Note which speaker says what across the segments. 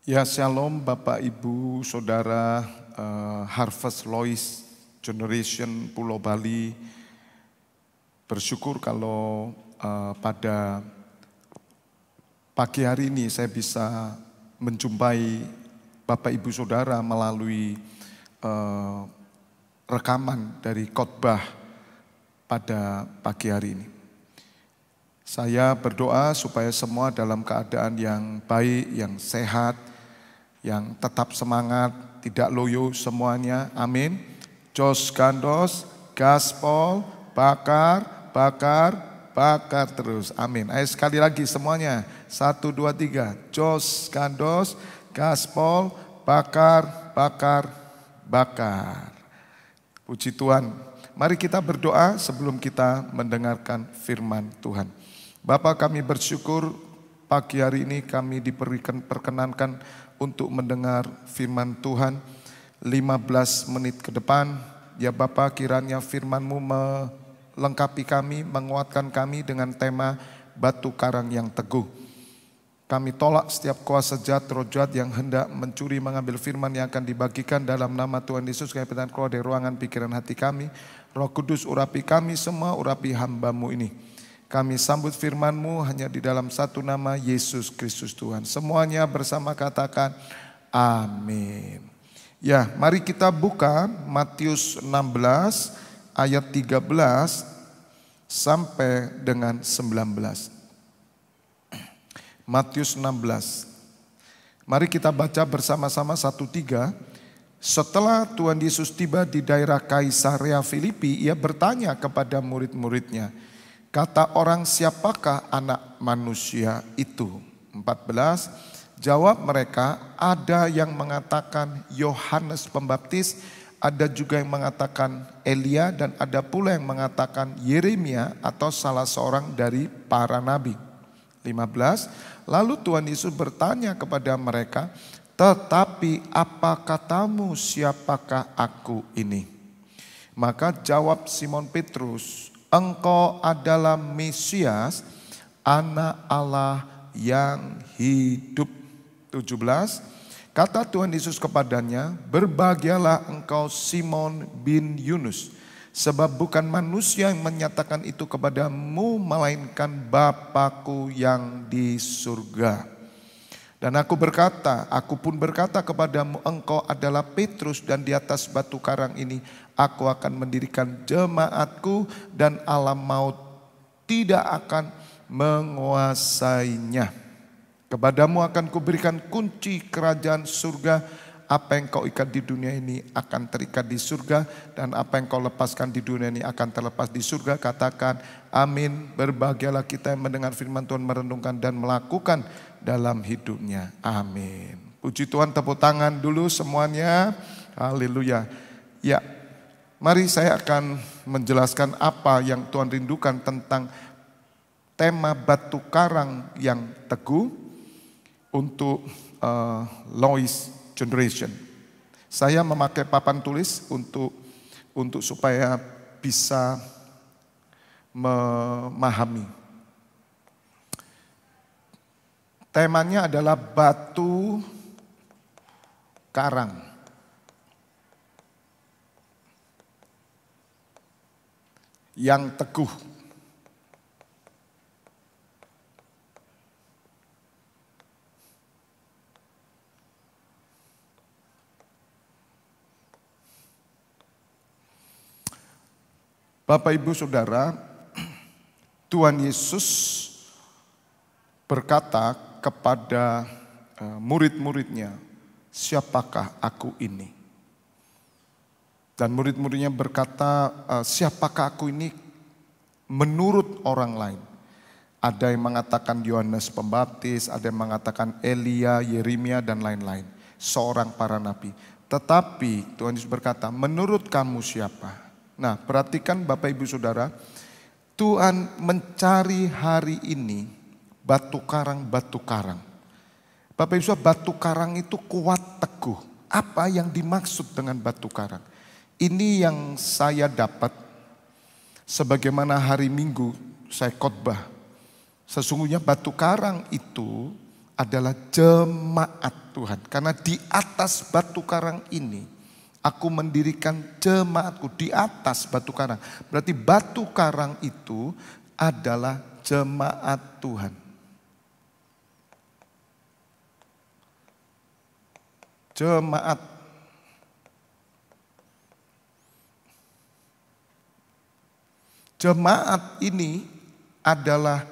Speaker 1: Ya, shalom Bapak Ibu Saudara Harvest Lois Generation Pulau Bali. Bersyukur kalau pada pagi hari ini saya bisa menjumpai Bapak Ibu Saudara melalui rekaman dari khotbah pada pagi hari ini. Saya berdoa supaya semua dalam keadaan yang baik, yang sehat, yang tetap semangat, tidak loyo semuanya. Amin. Jos gandos, gaspol, bakar, bakar, bakar terus. Amin. Ayo sekali lagi semuanya. 1, 2, 3. Jos gandos, gaspol, bakar, bakar, bakar. Puji Tuhan. Mari kita berdoa sebelum kita mendengarkan firman Tuhan. Bapa, kami bersyukur pagi hari ini kami diperkenankan untuk mendengar firman Tuhan 15 menit ke depan. Ya Bapa, kiranya firman-Mu melengkapi kami, menguatkan kami dengan tema batu karang yang teguh. Kami tolak setiap kuasa jahat, roh jahat yang hendak mencuri mengambil firman yang akan dibagikan dalam nama Tuhan Yesus. Kami perintahkan keluar dari ruangan pikiran hati kami. Roh Kudus urapi kami semua, urapi hamba-Mu ini. Kami sambut firman-Mu hanya di dalam satu nama, Yesus Kristus Tuhan. Semuanya bersama katakan amin. Ya, mari kita buka Matius 16 ayat 13 sampai dengan 19. Matius 16. Mari kita baca bersama-sama 1-3. Setelah Tuhan Yesus tiba di daerah Kaisarea Filipi, ia bertanya kepada murid-muridnya, kata orang, siapakah anak manusia itu? 14, jawab mereka, ada yang mengatakan Yohanes Pembaptis, ada juga yang mengatakan Elia, dan ada pula yang mengatakan Yeremia atau salah seorang dari para nabi. 15, lalu Tuhan Yesus bertanya kepada mereka, tetapi apa katamu, siapakah aku ini? Maka jawab Simon Petrus, engkau adalah Mesias, anak Allah yang hidup. 17, kata Tuhan Yesus kepadanya, berbahagialah engkau Simon bin Yunus, sebab bukan manusia yang menyatakan itu kepadamu, melainkan Bapa-Ku yang di surga. Dan aku pun berkata kepadamu, engkau adalah Petrus, dan di atas batu karang ini aku akan mendirikan jemaatku, dan alam maut tidak akan menguasainya. Kepadamu akan kuberikan kunci kerajaan surga. Apa yang kau ikat di dunia ini akan terikat di surga, dan apa yang kau lepaskan di dunia ini akan terlepas di surga. Katakan amin. Berbahagialah kita yang mendengar firman Tuhan, merenungkan dan melakukan dalam hidupnya. Amin. Puji Tuhan, tepuk tangan dulu semuanya. Haleluya. Ya, mari saya akan menjelaskan apa yang Tuhan rindukan tentang tema batu karang yang teguh untuk Lois Generation. Saya memakai papan tulis untuk supaya bisa memahami. Temanya adalah batu karang yang teguh. Bapak Ibu Saudara, Tuhan Yesus berkata kepada murid-muridnya, siapakah aku ini? Dan murid-muridnya berkata, siapakah aku ini menurut orang lain? Ada yang mengatakan Yohanes Pembaptis, ada yang mengatakan Elia, Yeremia, dan lain-lain. Seorang para nabi. Tetapi Tuhan Yesus berkata, menurut kamu siapa? Nah, perhatikan Bapak Ibu Saudara, Tuhan mencari hari ini batu karang-batu karang. Bapak Ibu Saudara, batu karang itu kuat teguh. Apa yang dimaksud dengan batu karang? Ini yang saya dapat sebagaimana hari Minggu saya khotbah. Sesungguhnya batu karang itu adalah jemaat Tuhan. Karena di atas batu karang ini aku mendirikan jemaatku. Di atas batu karang. Berarti batu karang itu adalah jemaat Tuhan. Jemaat. Jemaat ini adalah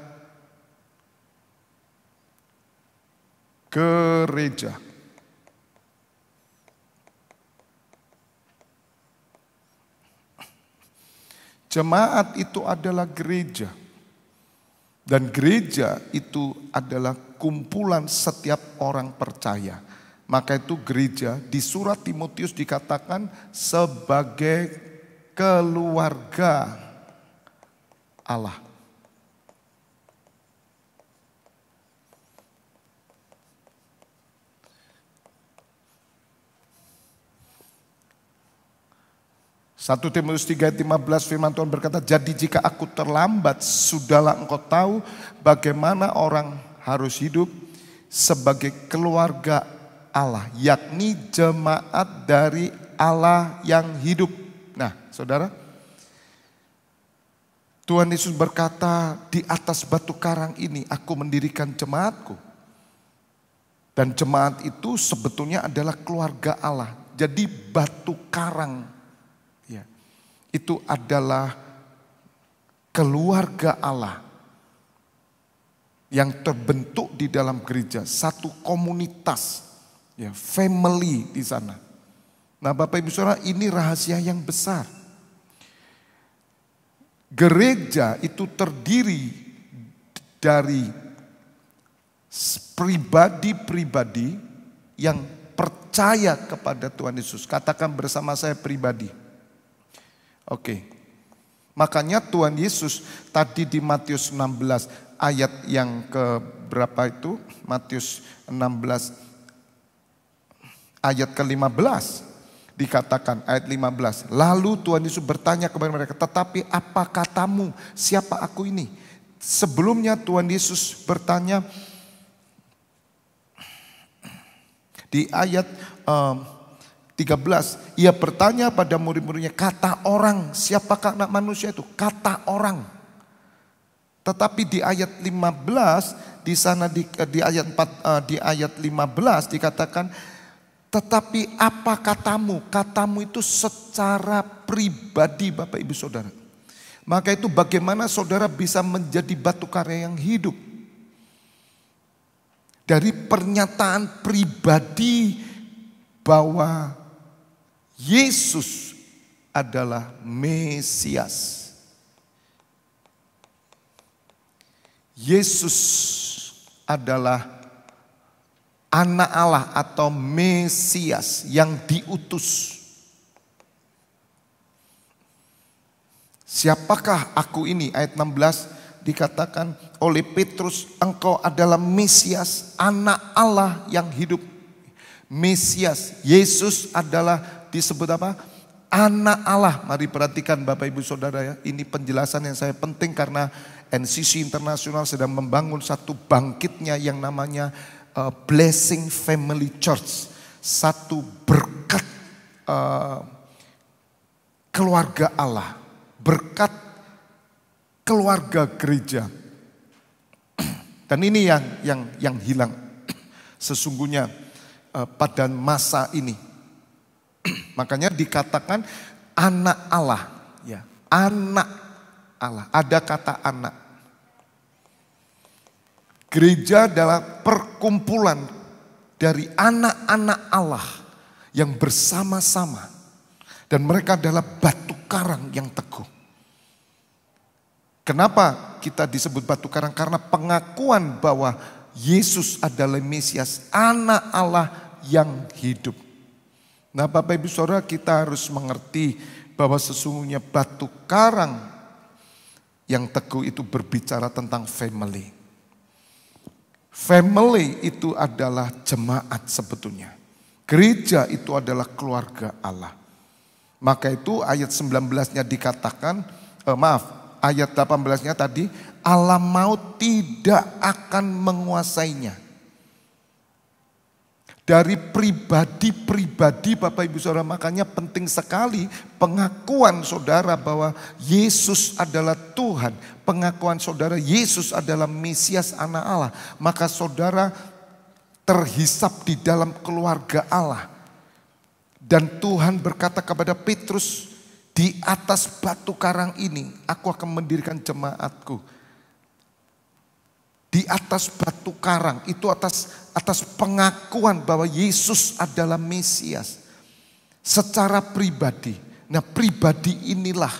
Speaker 1: gereja. Jemaat itu adalah gereja. Dan gereja itu adalah kumpulan setiap orang percaya. Maka itu gereja di surat Timotius dikatakan sebagai keluarga Allah. Satu Timotius 3 ayat 15 firman Tuhan berkata, jadi jika aku terlambat, sudahlah engkau tahu bagaimana orang harus hidup sebagai keluarga Allah, yakni jemaat dari Allah yang hidup. Nah, saudara, Tuhan Yesus berkata, di atas batu karang ini aku mendirikan jemaatku. Dan jemaat itu sebetulnya adalah keluarga Allah. Jadi batu karang ya, itu adalah keluarga Allah yang terbentuk di dalam gereja. Satu komunitas, ya, family di sana. Nah, Bapak Ibu Saudara, ini rahasia yang besar. Gereja itu terdiri dari pribadi-pribadi yang percaya kepada Tuhan Yesus. Katakan bersama saya pribadi. Oke. Makanya Tuhan Yesus tadi di Matius 16 ayat yang ke berapa itu? Matius 16 ayat ke-15. Dikatakan ayat 15. Lalu Tuhan Yesus bertanya kepada mereka, tetapi apa katamu? Siapa aku ini? Sebelumnya Tuhan Yesus bertanya di ayat 13. Ia bertanya pada murid-muridnya, kata orang, siapakah anak manusia itu? Kata orang. Tetapi di ayat 15 di sana di ayat 4 di ayat 15 dikatakan, tetapi apa katamu? Katamu itu secara pribadi, Bapak Ibu Saudara. Maka itu bagaimana saudara bisa menjadi batu karang yang hidup? Dari pernyataan pribadi bahwa Yesus adalah Mesias. Yesus adalah Anak Allah atau Mesias yang diutus. Siapakah aku ini? Ayat 16 dikatakan oleh Petrus, engkau adalah Mesias, Anak Allah yang hidup. Mesias, Yesus adalah disebut apa? Anak Allah. Mari perhatikan Bapak Ibu Saudara ya. Ini penjelasan yang saya penting karena NCC Internasional sedang membangun satu bangkitnya yang namanya Blessing Family Church, satu berkat keluarga Allah, berkat keluarga gereja. Dan ini yang hilang sesungguhnya pada masa ini. Makanya dikatakan anak Allah, ya, anak Allah. Ada kata anak. Gereja adalah perkumpulan dari anak-anak Allah yang bersama-sama. Dan mereka adalah batu karang yang teguh. Kenapa kita disebut batu karang? Karena pengakuan bahwa Yesus adalah Mesias, Anak Allah yang hidup. Nah, Bapak Ibu Saudara, kita harus mengerti bahwa sesungguhnya batu karang yang teguh itu berbicara tentang family. Family itu adalah jemaat sebetulnya. Gereja itu adalah keluarga Allah. Maka itu ayat 19-nya dikatakan, ayat 18-nya tadi, alam maut tidak akan menguasainya. Dari pribadi-pribadi Bapak Ibu Saudara, makanya penting sekali pengakuan saudara bahwa Yesus adalah Tuhan. Pengakuan saudara Yesus adalah Mesias anak Allah. Maka saudara terhisap di dalam keluarga Allah. Dan Tuhan berkata kepada Petrus, di atas batu karang ini aku akan mendirikan jemaatku. Di atas batu karang itu atas pengakuan bahwa Yesus adalah Mesias secara pribadi. Nah, pribadi inilah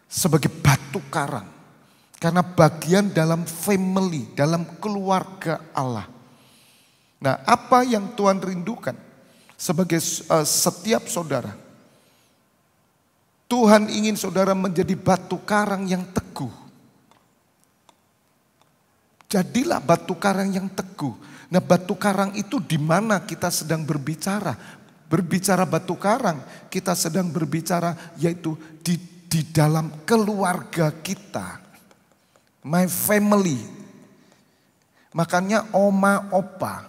Speaker 1: sebagai batu karang karena bagian dalam family, dalam keluarga Allah. Nah, apa yang Tuhan rindukan sebagai setiap saudara? Tuhan ingin saudara menjadi batu karang yang teguh. Jadilah batu karang yang teguh. Nah, batu karang itu di mana kita sedang berbicara. Berbicara batu karang, kita sedang berbicara yaitu di dalam keluarga kita. My family. Makanya oma opa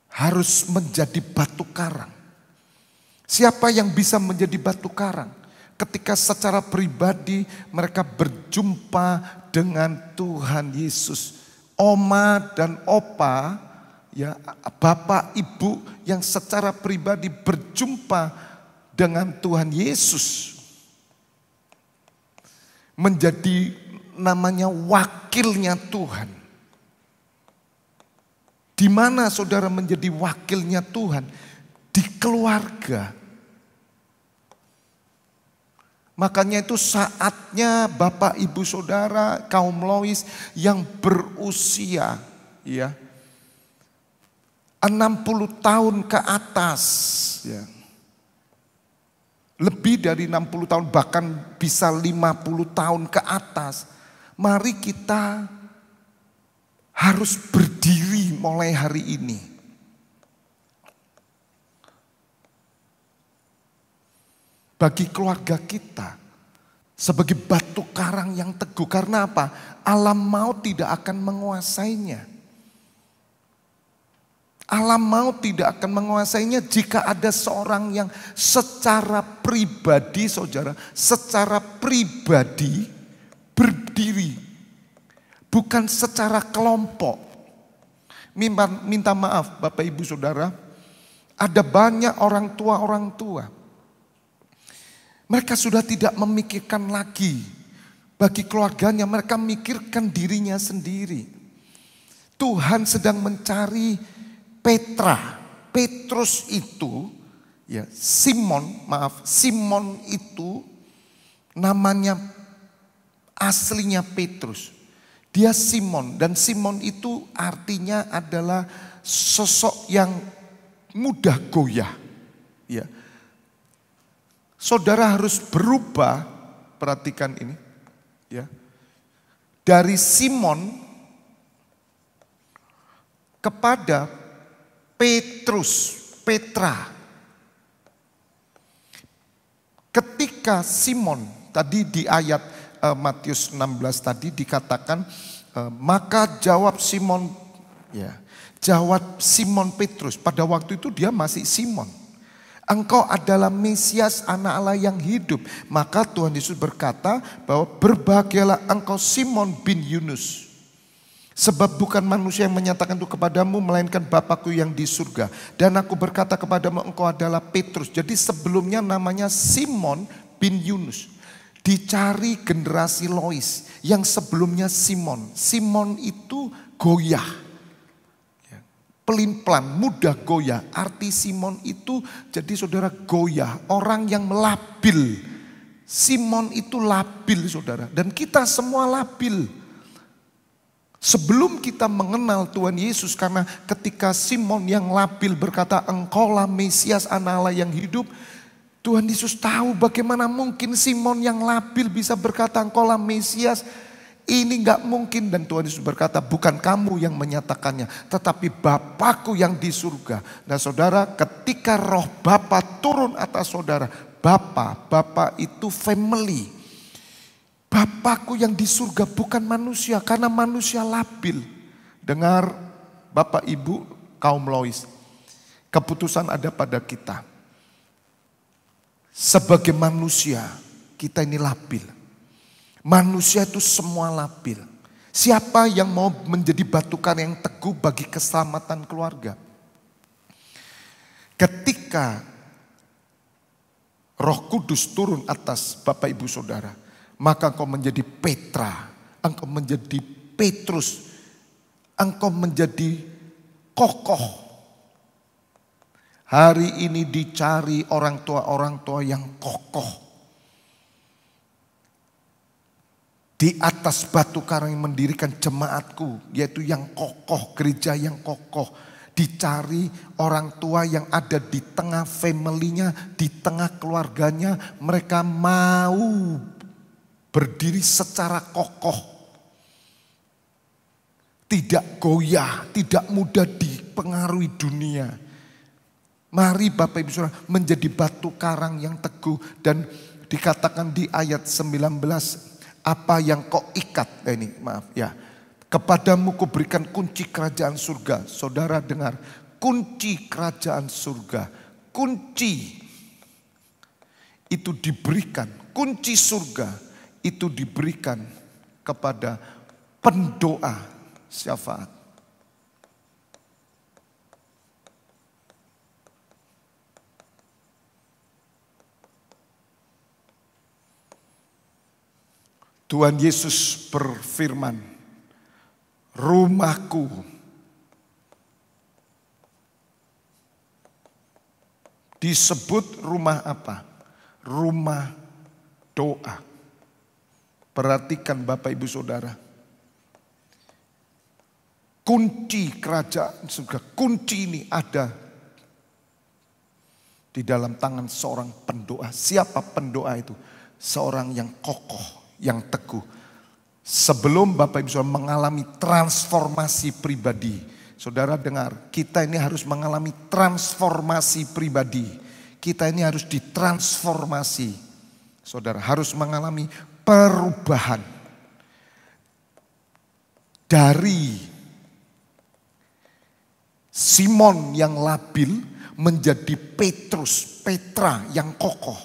Speaker 1: harus menjadi batu karang. Siapa yang bisa menjadi batu karang? Ketika secara pribadi mereka berjumpa dengan Tuhan Yesus. Oma dan opa, ya, bapak ibu yang secara pribadi berjumpa dengan Tuhan Yesus. Menjadi namanya wakilnya Tuhan. Di mana saudara menjadi wakilnya Tuhan? Di keluarga. Makanya itu saatnya Bapak Ibu Saudara kaum Lois yang berusia ya 60 tahun ke atas ya. Lebih dari 60 tahun bahkan bisa 50 tahun ke atas. Mari kita harus berdiri mulai hari ini. Bagi keluarga kita sebagai batu karang yang teguh. Karena apa? Alam maut tidak akan menguasainya. Alam maut tidak akan menguasainya jika ada seorang yang secara pribadi, saudara, secara pribadi berdiri. Bukan secara kelompok. Minta maaf Bapak Ibu Saudara, ada banyak orang tua. Mereka sudah tidak memikirkan lagi bagi keluarganya, mereka memikirkan dirinya sendiri. Tuhan sedang mencari Petrus itu, ya Simon itu namanya aslinya Petrus. Dia Simon dan Simon itu artinya adalah sosok yang mudah goyah. Ya. Saudara harus berubah, perhatikan ini, ya. Dari Simon kepada Petra. Ketika Simon, tadi di ayat Matius 16 tadi dikatakan, maka jawab Simon Petrus, pada waktu itu dia masih Simon. Engkau adalah Mesias anak Allah yang hidup. Maka Tuhan Yesus berkata bahwa berbahagialah engkau Simon bin Yunus. Sebab bukan manusia yang menyatakan itu kepadamu, melainkan Bapakku yang di surga. Dan aku berkata kepadamu engkau adalah Petrus. Jadi sebelumnya namanya Simon bin Yunus. Dicari generasi Lois yang sebelumnya Simon. Simon itu goyah. Pelin-pelan, mudah goyah. Arti Simon itu jadi saudara goyah. Orang yang labil. Simon itu labil saudara. Dan kita semua labil. Sebelum kita mengenal Tuhan Yesus. Karena ketika Simon yang labil berkata engkaulah Mesias anak Allah yang hidup. Tuhan Yesus tahu bagaimana mungkin Simon yang labil bisa berkata engkaulah Mesias. Ini gak mungkin, dan Tuhan Yesus berkata bukan kamu yang menyatakannya, tetapi Bapakku yang di surga. Nah saudara, ketika roh Bapa turun atas saudara, Bapa itu family. Bapakku yang di surga bukan manusia, karena manusia labil. Dengar Bapak Ibu kaum Lois. Keputusan ada pada kita. Sebagai manusia, kita ini labil. Manusia itu semua labil. Siapa yang mau menjadi batu karang yang teguh bagi keselamatan keluarga? Ketika Roh Kudus turun atas Bapak Ibu Saudara, maka engkau menjadi Petra, engkau menjadi Petrus, engkau menjadi kokoh. Hari ini dicari orang tua yang kokoh. Di atas batu karang yang mendirikan jemaatku, yaitu yang kokoh, gereja yang kokoh. Dicari orang tua yang ada di tengah family-nya, di tengah keluarganya. Mereka mau berdiri secara kokoh. Tidak goyah, tidak mudah dipengaruhi dunia. Mari Bapak Ibu Saudara menjadi batu karang yang teguh. Dan dikatakan di ayat 19, apa yang kau ikat, kepadamu kuberikan kunci kerajaan surga. Saudara dengar, kunci kerajaan surga. Kunci itu diberikan, kunci surga itu diberikan kepada pendoa syafaat. Tuhan Yesus berfirman, rumahku disebut rumah apa? Rumah doa. Perhatikan Bapak Ibu Saudara. Kunci kerajaan surga, kunci ini ada di dalam tangan seorang pendoa. Siapa pendoa itu? Seorang yang kokoh, yang teguh. Sebelum Bapak Ibu Saudara mengalami transformasi pribadi. Saudara dengar, kita ini harus mengalami transformasi pribadi. Kita ini harus ditransformasi. Saudara harus mengalami perubahan. Dari Simon yang labil menjadi Petra yang kokoh.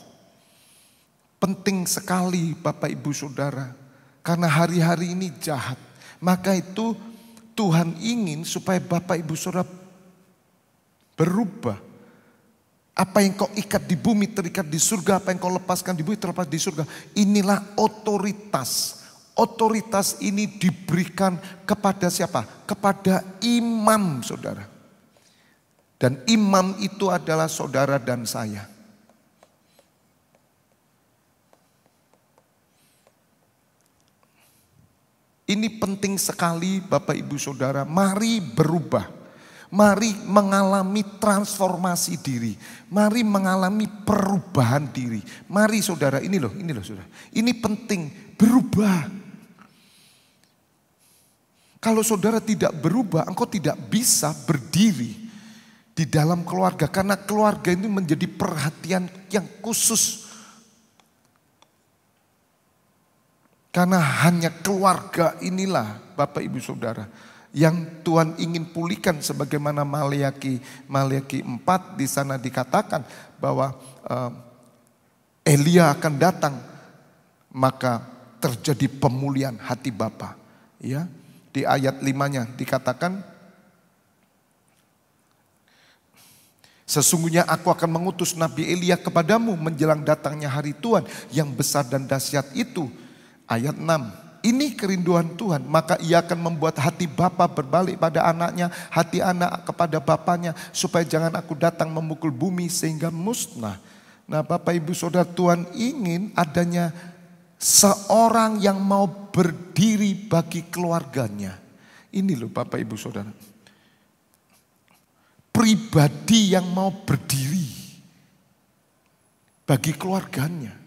Speaker 1: Penting sekali Bapak Ibu Saudara. Karena hari-hari ini jahat. Maka itu Tuhan ingin supaya Bapak Ibu Saudara berubah. Apa yang kau ikat di bumi terikat di surga. Apa yang kau lepaskan di bumi terlepas di surga. Inilah otoritas. Otoritas ini diberikan kepada siapa? Kepada imam saudara. Dan imam itu adalah saudara dan saya. Ini penting sekali Bapak Ibu Saudara. Mari berubah. Mari mengalami transformasi diri. Mari mengalami perubahan diri. Mari saudara, ini loh saudara. Ini penting, berubah. Kalau saudara tidak berubah, engkau tidak bisa berdiri di dalam keluarga. Karena keluarga ini menjadi perhatian yang khusus. Karena hanya keluarga inilah Bapak Ibu Saudara yang Tuhan ingin pulihkan, sebagaimana Maleakhi 4 di sana dikatakan bahwa Elia akan datang, maka terjadi pemulihan hati Bapa. Ya, di ayat 5-nya dikatakan, sesungguhnya aku akan mengutus Nabi Elia kepadamu menjelang datangnya hari Tuhan yang besar dan dahsyat itu. Ayat 6, ini kerinduan Tuhan, maka ia akan membuat hati bapa berbalik pada anaknya, hati anak kepada bapaknya, supaya jangan aku datang memukul bumi sehingga musnah. Nah Bapak Ibu Saudara, Tuhan ingin adanya seorang yang mau berdiri bagi keluarganya. Ini loh Bapak Ibu Saudara. Pribadi yang mau berdiri bagi keluarganya.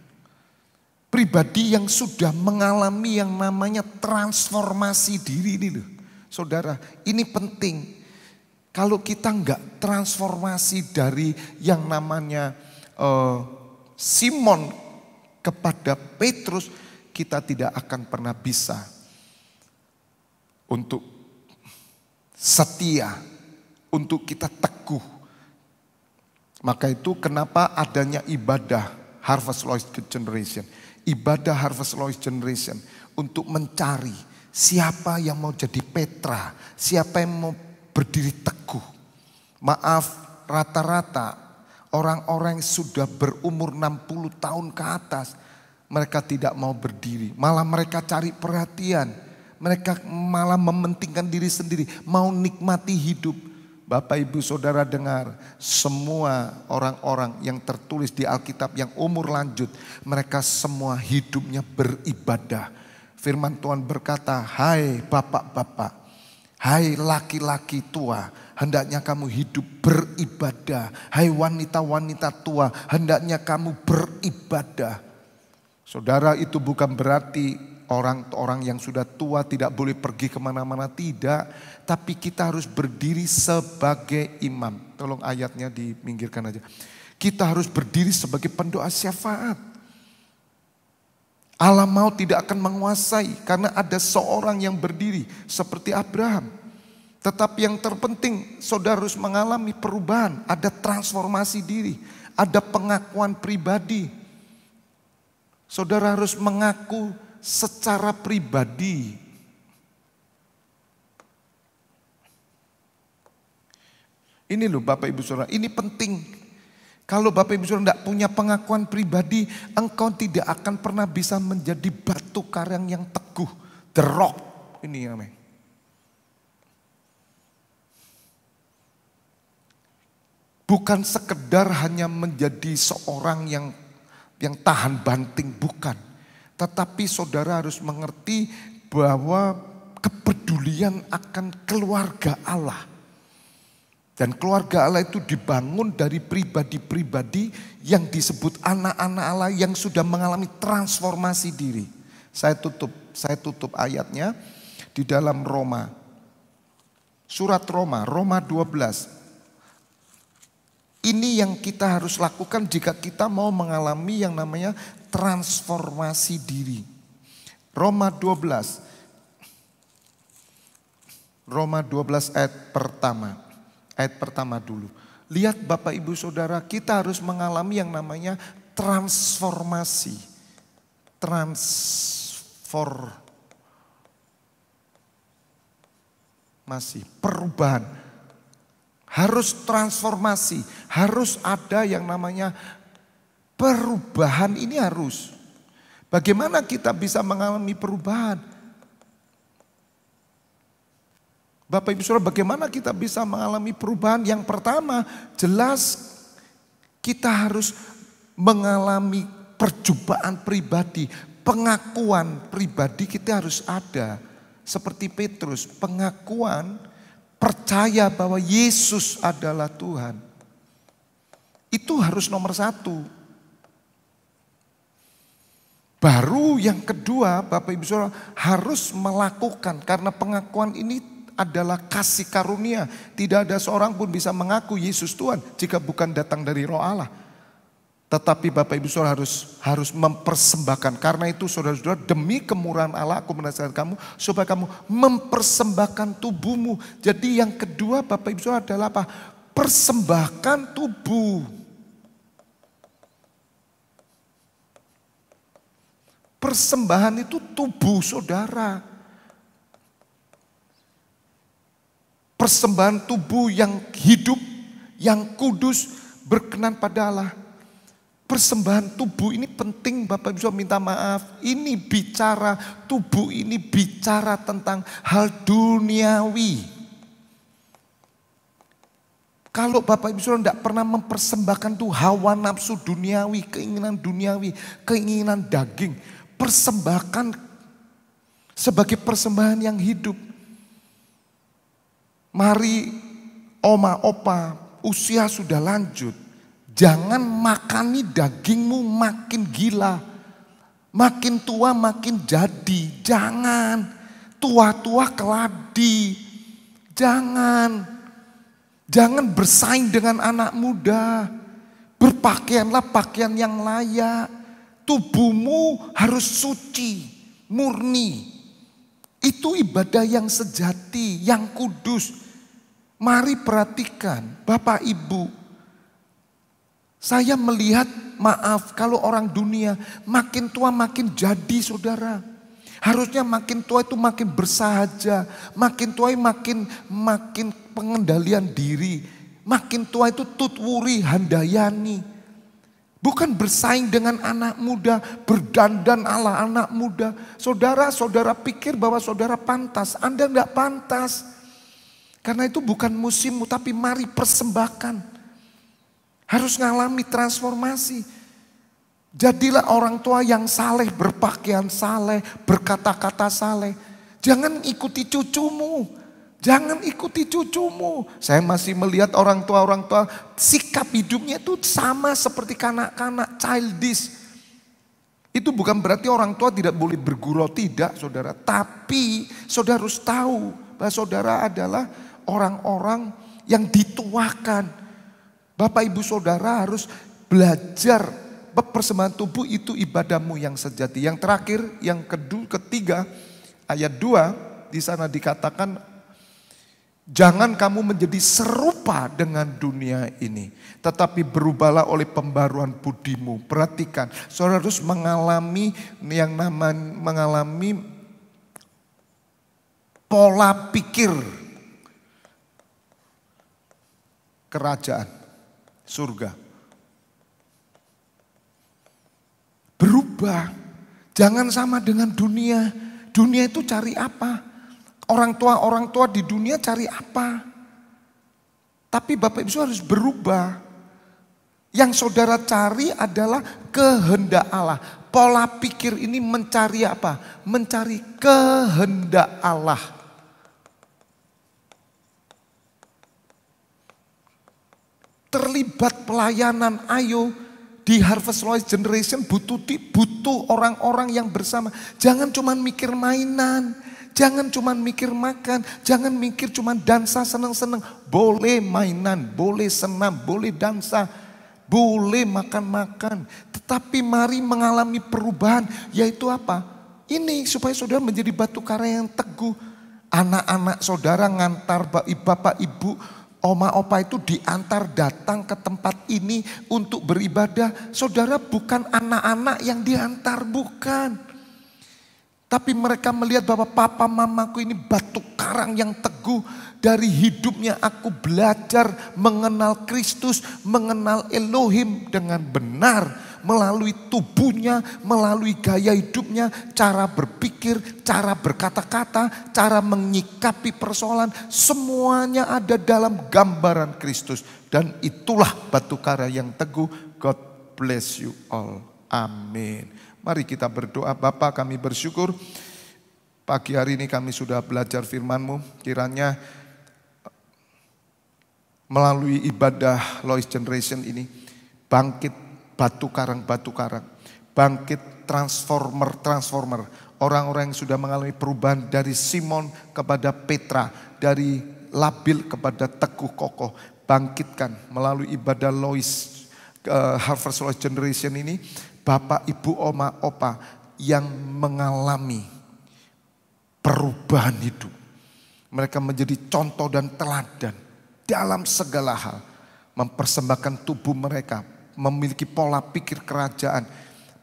Speaker 1: Pribadi yang sudah mengalami yang namanya transformasi diri ini loh. Saudara, ini penting. Kalau kita enggak transformasi dari yang namanya Simon kepada Petrus, kita tidak akan pernah bisa untuk setia untuk kita teguh. Maka itu kenapa adanya ibadah Harvest Lost Generation. Ibadah Harvest Lost Generation untuk mencari siapa yang mau jadi Petra, siapa yang mau berdiri teguh. Maaf, rata-rata orang-orang yang sudah berumur 60 tahun ke atas, mereka tidak mau berdiri. Malah mereka cari perhatian. Mereka malah mementingkan diri sendiri. Mau nikmati hidup. Bapak ibu saudara dengar. Semua orang-orang yang tertulis di Alkitab yang umur lanjut. Mereka semua hidupnya beribadah. Firman Tuhan berkata, hai bapak-bapak. Hai laki-laki tua. Hendaknya kamu hidup beribadah. Hai wanita-wanita tua. Hendaknya kamu beribadah. Saudara, itu bukan berarti orang-orang yang sudah tua tidak boleh pergi kemana-mana, tidak. Tapi kita harus berdiri sebagai imam. Tolong ayatnya diminggirkan aja. Kita harus berdiri sebagai pendoa syafaat. Allah mau tidak akan menguasai karena ada seorang yang berdiri seperti Abraham. Tetapi yang terpenting saudara harus mengalami perubahan. Ada transformasi diri, ada pengakuan pribadi. Saudara harus mengaku secara pribadi. Ini loh Bapak Ibu Saudara, ini penting. Kalau Bapak Ibu Saudara tidak punya pengakuan pribadi, engkau tidak akan pernah bisa menjadi batu karang yang teguh. The rock. Ini amin. Bukan sekedar hanya menjadi seorang yang tahan banting, bukan. Tetapi saudara harus mengerti bahwa kepedulian akan keluarga Allah. Dan keluarga Allah itu dibangun dari pribadi-pribadi yang disebut anak-anak Allah yang sudah mengalami transformasi diri. Saya tutup ayatnya di dalam Roma. Surat Roma 12. Ini yang kita harus lakukan jika kita mau mengalami yang namanya transformasi diri. Roma 12 ayat pertama. Ayat pertama dulu. Lihat Bapak Ibu Saudara, kita harus mengalami yang namanya transformasi. Perubahan. Harus transformasi, harus ada yang namanya perubahan, ini harus. Bagaimana kita bisa mengalami perubahan? Bapak Ibu Saudara, bagaimana kita bisa mengalami perubahan? Yang pertama, jelas kita harus mengalami perjumpaan pribadi, pengakuan pribadi kita harus ada. Seperti Petrus, pengakuan percaya bahwa Yesus adalah Tuhan. Itu harus nomor satu. Baru yang kedua Bapak Ibu Saudara harus melakukan. Karena pengakuan ini adalah kasih karunia. Tidak ada seorang pun bisa mengaku Yesus Tuhan jika bukan datang dari Roh Allah. Tetapi Bapak Ibu Saudara harus mempersembahkan. Karena itu saudara-saudara, demi kemurahan Allah aku menasihatkan kamu supaya kamu mempersembahkan tubuhmu. Jadi yang kedua Bapak Ibu Saudara adalah apa? Persembahkan tubuh. Persembahan itu tubuh saudara. Persembahan tubuh yang hidup, yang kudus, berkenan pada Allah. Persembahan tubuh ini penting Bapak Ibu Saudara, minta maaf. Ini bicara, tubuh ini bicara tentang hal duniawi. Kalau Bapak Ibu Saudara tidak pernah mempersembahkan tuh hawa nafsu duniawi, keinginan daging. Persembahkan sebagai persembahan yang hidup. Mari oma opa usia sudah lanjut. Jangan makani dagingmu makin gila. Makin tua makin jadi. Jangan. Tua-tua keladi. Jangan. Jangan bersaing dengan anak muda. Berpakaianlah pakaian yang layak. Tubuhmu harus suci, murni. Itu ibadah yang sejati, yang kudus. Mari perhatikan Bapak Ibu. Saya melihat, maaf, kalau orang dunia makin tua makin jadi saudara. Harusnya makin tua itu makin bersahaja. Makin tua makin pengendalian diri. Makin tua itu tutwuri handayani. Bukan bersaing dengan anak muda, berdandan ala anak muda. Saudara pikir bahwa saudara pantas, Anda enggak pantas. Karena itu bukan musimmu, tapi mari persembahkan. Harus ngalami transformasi. Jadilah orang tua yang saleh, berpakaian saleh, berkata-kata saleh. Jangan ikuti cucumu. Jangan ikuti cucumu. Saya masih melihat orang tua sikap hidupnya itu sama seperti kanak-kanak, childish. Itu bukan berarti orang tua tidak boleh bergurau, tidak saudara. Tapi saudara harus tahu bahwa saudara adalah orang-orang yang dituakan. Bapak ibu saudara harus belajar persembahan tubuh itu ibadahmu yang sejati. Yang terakhir, yang ketiga, ayat 2 di sana dikatakan, jangan kamu menjadi serupa dengan dunia ini, tetapi berubahlah oleh pembaruan budimu. Perhatikan, saudara harus mengalami pola pikir kerajaan surga. Berubah, jangan sama dengan dunia. Dunia itu cari apa? Orang tua di dunia cari apa? Tapi Bapak Ibu harus berubah. Yang saudara cari adalah kehendak Allah. Pola pikir ini mencari apa? Mencari kehendak Allah. Terlibat pelayanan, ayo. Di Harvest Lois Generation butuh orang-orang yang bersama. Jangan cuma mikir mainan. Jangan cuma mikir makan, jangan mikir cuma dansa senang-senang. Boleh mainan, boleh senam, boleh dansa, boleh makan-makan. Tetapi mari mengalami perubahan, yaitu apa? Ini supaya saudara menjadi batu karang yang teguh. Anak-anak saudara ngantar bapak ibu, oma opa itu diantar datang ke tempat ini untuk beribadah. Saudara bukan anak-anak yang diantar, bukan. Tapi mereka melihat bahwa papa mamaku ini batu karang yang teguh. Dari hidupnya aku belajar mengenal Kristus, mengenal Elohim dengan benar. Melalui tubuhnya, melalui gaya hidupnya, cara berpikir, cara berkata-kata, cara menyikapi persoalan. Semuanya ada dalam gambaran Kristus. Dan itulah batu karang yang teguh. God bless you all. Amin. Mari kita berdoa. Bapa, kami bersyukur pagi hari ini kami sudah belajar firman-Mu. Kiranya melalui ibadah Lois Generation ini bangkit batu karang, bangkit transformer. Orang-orang yang sudah mengalami perubahan dari Simon kepada Petra, dari labil kepada teguh kokoh. Bangkitkan melalui ibadah Lois Harvest Lois Generation ini. Bapak, ibu, oma, opa yang mengalami perubahan hidup. Mereka menjadi contoh dan teladan dalam segala hal. Mempersembahkan tubuh mereka, memiliki pola pikir kerajaan.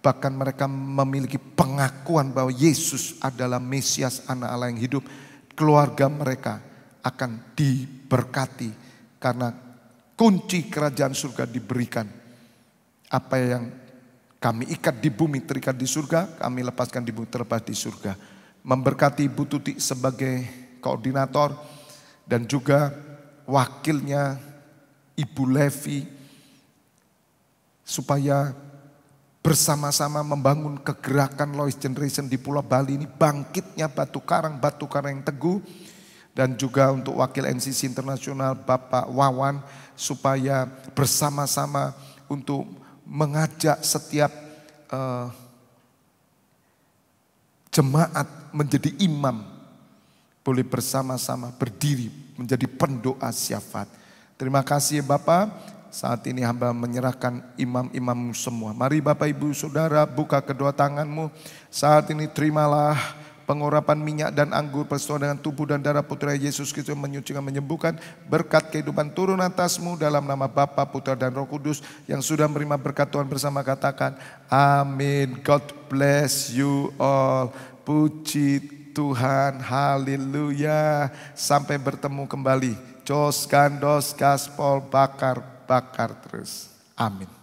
Speaker 1: Bahkan mereka memiliki pengakuan bahwa Yesus adalah Mesias, anak Allah yang hidup. Keluarga mereka akan diberkati karena kunci kerajaan surga diberikan. Apa yang kami ikat di bumi terikat di surga, kami lepaskan di bumi terlepas di surga. Memberkati Ibu Tuti sebagai koordinator dan juga wakilnya Ibu Levi supaya bersama-sama membangun kegerakan Lois Generation di Pulau Bali ini, bangkitnya batu karang yang teguh. Dan juga untuk wakil NCC Internasional Bapak Wawan supaya bersama-sama untuk mengajak setiap jemaat menjadi imam. Boleh bersama-sama berdiri menjadi pendoa syafaat. Terima kasih Bapak. Saat ini hamba menyerahkan imam-imam semua. Mari Bapak Ibu Saudara buka kedua tanganmu. Saat ini terimalah pengurapan minyak dan anggur bersesuaian dengan tubuh dan darah Putra Yesus Kristus yang menyucikan, menyembuhkan. Berkat kehidupan turun atasmu dalam nama Bapa, Putra dan Roh Kudus yang sudah menerima berkat Tuhan bersama, katakan amin. God bless you all. Puji Tuhan, haleluya. Sampai bertemu kembali. Jos gandos gaspol bakar terus. Amin.